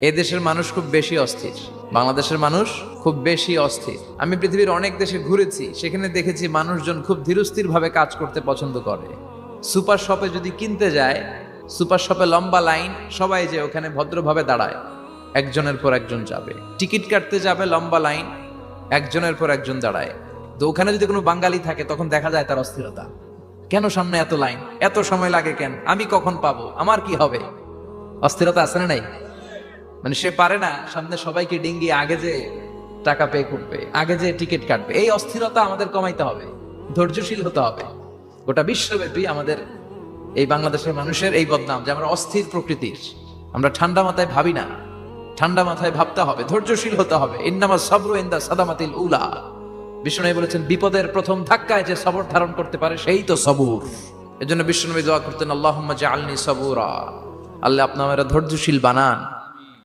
এই দেশের মানুষ খুব বেশি অস্থির, বাংলাদেশের মানুষ খুব বেশি অস্থির। আমি পৃথিবীর অনেক দেশে ঘুরেছি, সেখানে দেখেছি মানুষজন খুব ধীরস্থির ভাবে কাজ করতে পছন্দ করে। সুপার শপে যদি কিনতে যায়, সুপার শপে লম্বা লাইন, সবাই যে ওখানে ভদ্রভাবে দাঁড়ায়, একজনের পর একজন যাবে। টিকিট কাটতে যাবে, লম্বা লাইন, একজনের পর একজন দাঁড়ায়। তো ওখানে যদি কোনো বাঙালি থাকে তখন দেখা যায় তার অস্থিরতা। কেন সামনে এত লাইন, এত সময় লাগে কেন, আমি কখন পাবো, আমার কি হবে? অস্থিরতা আছে না নাই? মানে সে পারে না সামনে সবাইকে ডিঙ্গিয়ে আগে যে টাকা পে করবে, আগে যে টিকিট কাটবে। এই অস্থিরতা আমাদের কমাইতে হবে, ধৈর্যশীল হতে হবে। গোটা বিশ্বব্যাপী আমাদের এই বাংলাদেশের মানুষের এই বদনাম যে আমরা অস্থির প্রকৃতির, আমরা ঠান্ডা মাথায় ভাবি না। ঠান্ডা মাথায় ভাবতে হবে, ধৈর্যশীল হতে হবে। ইন্নামা সাবরু ইনদা সাদামাতিল উলা। বিষ্ণুনবী বলেছেন, বিপদের প্রথম ধাক্কায় যে সবর ধারণ করতে পারে সেই তো সবুর। এজন্য বিষ্ণুনবী দোয়া করতেন, আল্লাহুম্মা জাআলনি সাবুরা, আল্লাহ আপনি আমাকে ধৈর্যশীল বানান।